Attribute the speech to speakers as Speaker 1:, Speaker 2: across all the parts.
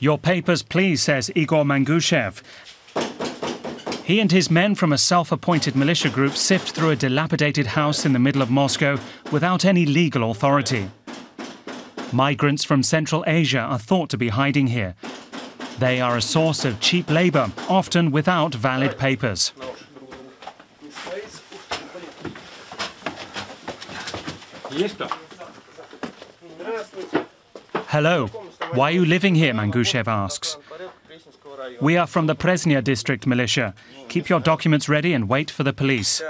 Speaker 1: Your papers, please, says Igor Mangushev. He and his men from a self-appointed militia group sift through a dilapidated house in the middle of Moscow without any legal authority. Migrants from Central Asia are thought to be hiding here. They are a source of cheap labor, often without valid papers. Hello. Why are you living here? Mangushev asks. We are from the Presnya district militia. Keep your documents ready and wait for the police.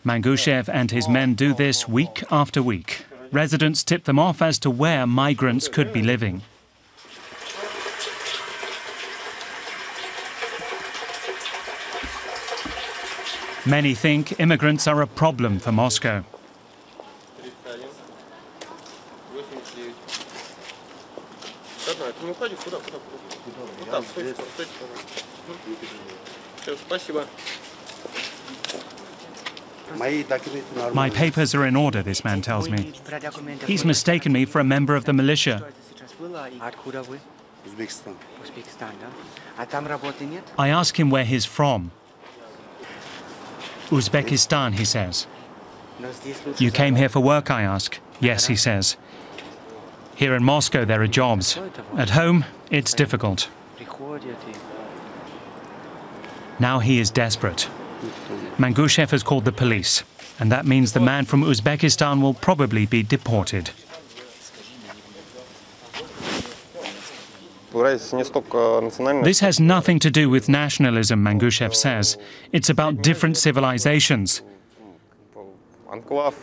Speaker 1: Mangushev and his men do this week after week. Residents tip them off as to where migrants could be living. Many think immigrants are a problem for Moscow. My papers are in order, this man tells me. He's mistaken me for a member of the militia. I ask him where he's from. Uzbekistan, he says. You came here for work, I ask. Yes, he says. Here in Moscow there are jobs. At home, it's difficult. Now he is desperate. Mangushev has called the police, and that means the man from Uzbekistan will probably be deported. This has nothing to do with nationalism, Mangushev says. It's about different civilizations.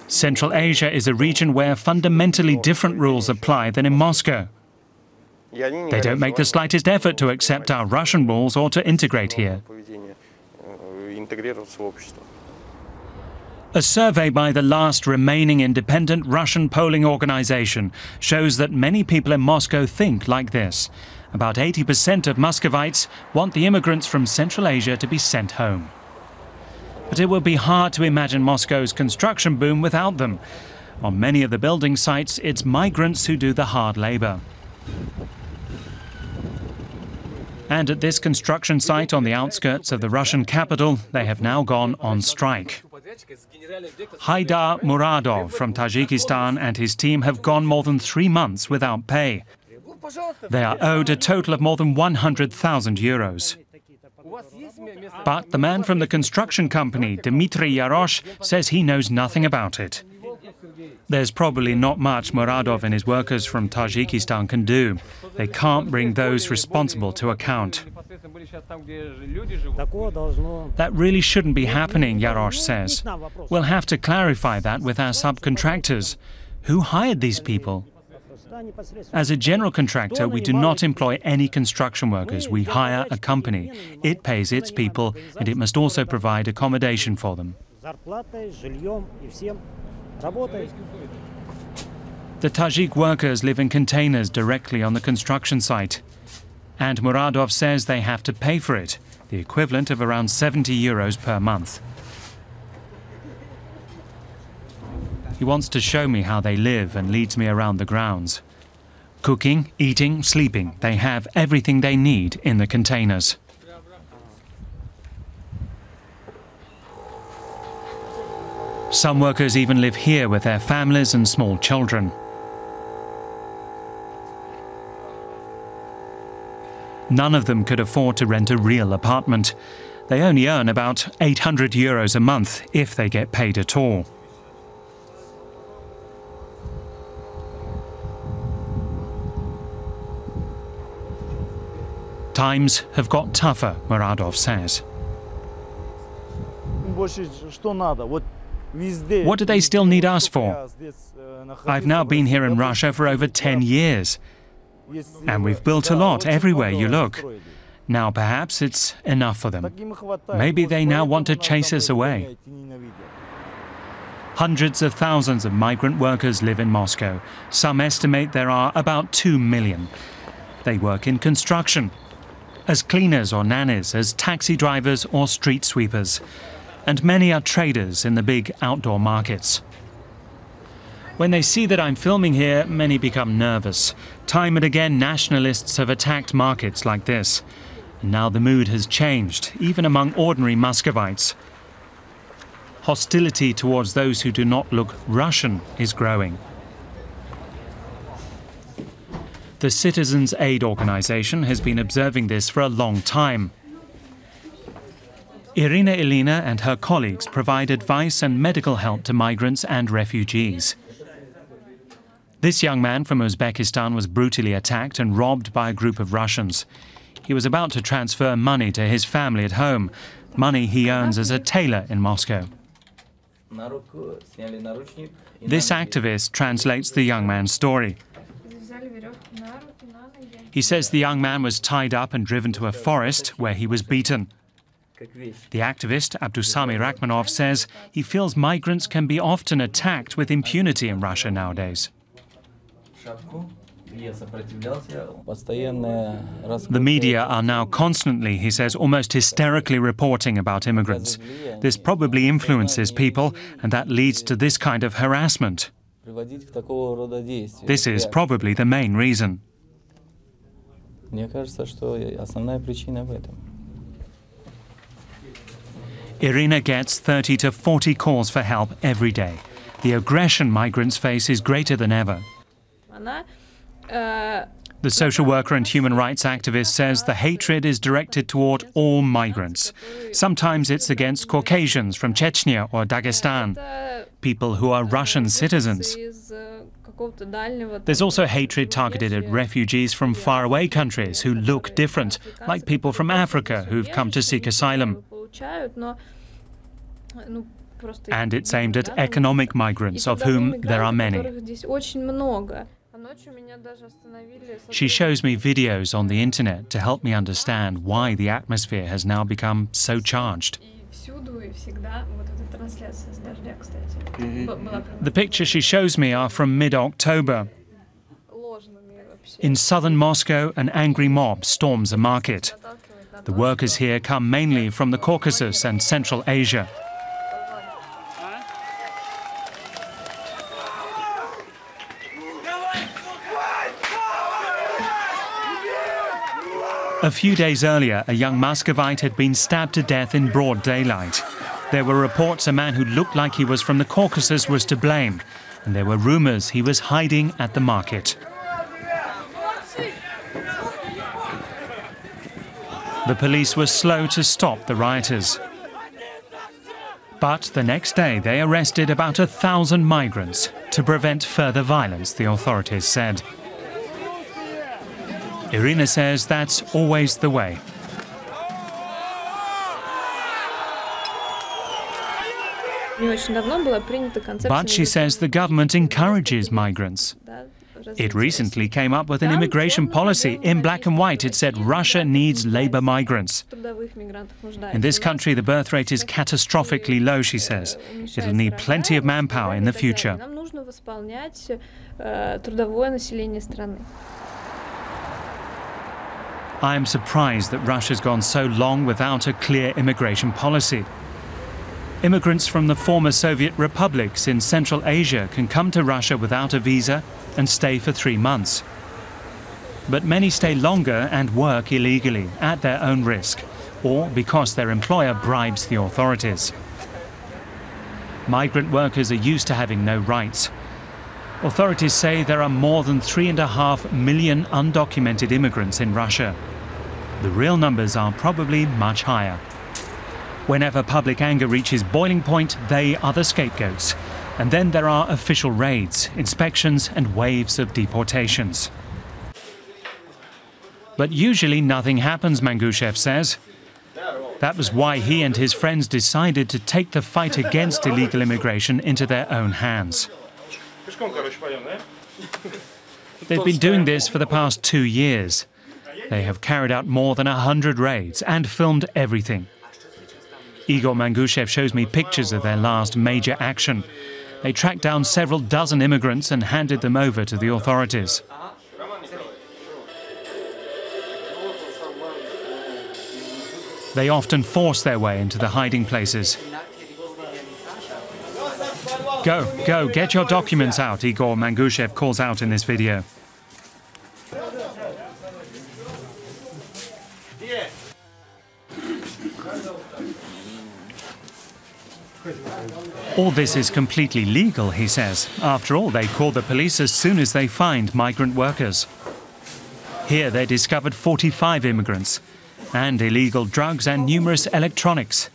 Speaker 1: Central Asia is a region where fundamentally different rules apply than in Moscow. They don't make the slightest effort to accept our Russian rules or to integrate here. A survey by the last remaining independent Russian polling organization shows that many people in Moscow think like this. About 80% of Muscovites want the immigrants from Central Asia to be sent home. But it will be hard to imagine Moscow's construction boom without them. On many of the building sites, it's migrants who do the hard labor. And at this construction site on the outskirts of the Russian capital, they have now gone on strike. Haidar Muradov from Tajikistan and his team have gone more than 3 months without pay. They are owed a total of more than 100,000 euros. But the man from the construction company, Dmitry Yarosh, says he knows nothing about it. There's probably not much Muradov and his workers from Tajikistan can do. They can't bring those responsible to account. That really shouldn't be happening, Yarosh says. We'll have to clarify that with our subcontractors. Who hired these people? As a general contractor, we do not employ any construction workers. We hire a company. It pays its people, and it must also provide accommodation for them. The Tajik workers live in containers directly on the construction site. And Muradov says they have to pay for it, the equivalent of around 70 euros per month. He wants to show me how they live and leads me around the grounds. Cooking, eating, sleeping, they have everything they need in the containers. Some workers even live here with their families and small children. None of them could afford to rent a real apartment. They only earn about 800 euros a month if they get paid at all. Times have got tougher, Muradov says. What do they still need us for? I've now been here in Russia for over 10 years. And we've built a lot everywhere you look. Now perhaps it's enough for them. Maybe they now want to chase us away. Hundreds of thousands of migrant workers live in Moscow. Some estimate there are about 2 million. They work in construction, as cleaners or nannies, as taxi drivers or street sweepers. And many are traders in the big outdoor markets. When they see that I'm filming here, many become nervous. Time and again, nationalists have attacked markets like this. And now the mood has changed, even among ordinary Muscovites. Hostility towards those who do not look Russian is growing. The Citizens Aid Organization has been observing this for a long time. Irina Ilina and her colleagues provide advice and medical help to migrants and refugees. This young man from Uzbekistan was brutally attacked and robbed by a group of Russians. He was about to transfer money to his family at home, money he earns as a tailor in Moscow. This activist translates the young man's story. He says the young man was tied up and driven to a forest where he was beaten. The activist, Abdusami Rakhmanov, says he feels migrants can be often attacked with impunity in Russia nowadays. The media are now constantly, he says, almost hysterically reporting about immigrants. This probably influences people, and that leads to this kind of harassment. This is probably the main reason. Irina gets 30 to 40 calls for help every day. The aggression migrants face is greater than ever. The social worker and human rights activist says the hatred is directed toward all migrants. Sometimes it's against Caucasians from Chechnya or Dagestan, people who are Russian citizens. There's also hatred targeted at refugees from faraway countries who look different, like people from Africa who've come to seek asylum. And it's aimed at economic migrants, of whom there are many. She shows me videos on the internet to help me understand why the atmosphere has now become so charged. The pictures she shows me are from mid-October. In southern Moscow, an angry mob storms a market. The workers here come mainly from the Caucasus and Central Asia. A few days earlier, a young Muscovite had been stabbed to death in broad daylight. There were reports a man who looked like he was from the Caucasus was to blame, and there were rumors he was hiding at the market. The police were slow to stop the rioters. But the next day, they arrested about 1,000 migrants to prevent further violence, the authorities said. Irina says that's always the way. But she says the government encourages migrants. It recently came up with an immigration policy. In black and white, it said Russia needs labor migrants. In this country, the birth rate is catastrophically low, she says. It'll need plenty of manpower in the future. I am surprised that Russia's gone so long without a clear immigration policy. Immigrants from the former Soviet republics in Central Asia can come to Russia without a visa and stay for 3 months. But many stay longer and work illegally at their own risk, or because their employer bribes the authorities. Migrant workers are used to having no rights. Authorities say there are more than 3.5 million undocumented immigrants in Russia. The real numbers are probably much higher. Whenever public anger reaches boiling point, they are the scapegoats. And then there are official raids, inspections and waves of deportations. But usually nothing happens, Mangushev says. That was why he and his friends decided to take the fight against illegal immigration into their own hands. They've been doing this for the past 2 years. They have carried out more than 100 raids and filmed everything. Igor Mangushev shows me pictures of their last major action. They tracked down several dozen immigrants and handed them over to the authorities. They often force their way into the hiding places. Go, get your documents out, Igor Mangushev calls out in this video. All this is completely legal, he says. After all, they call the police as soon as they find migrant workers. Here they discovered 45 immigrants and illegal drugs and numerous electronics.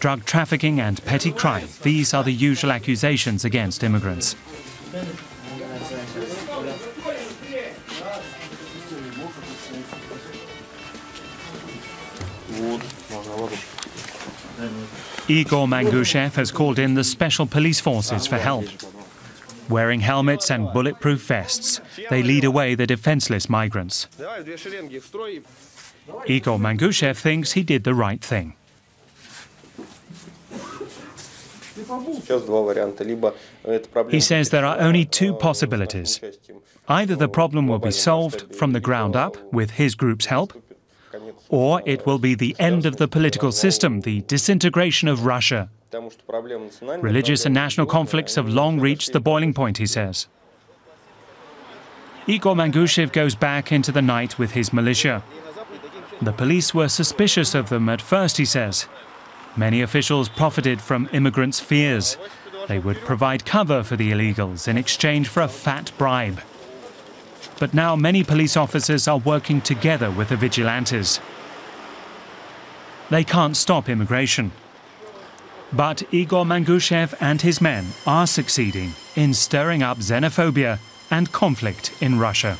Speaker 1: Drug trafficking and petty crime, these are the usual accusations against immigrants. Igor Mangushev has called in the special police forces for help. Wearing helmets and bulletproof vests, they lead away the defenseless migrants. Igor Mangushev thinks he did the right thing. He says there are only two possibilities. Either the problem will be solved from the ground up with his group's help, or it will be the end of the political system, the disintegration of Russia. Religious and national conflicts have long reached the boiling point, he says. Igor Mangushev goes back into the night with his militia. The police were suspicious of them at first, he says. Many officials profited from immigrants' fears. They would provide cover for the illegals in exchange for a fat bribe. But now many police officers are working together with the vigilantes. They can't stop immigration. But Igor Mangushev and his men are succeeding in stirring up xenophobia and conflict in Russia.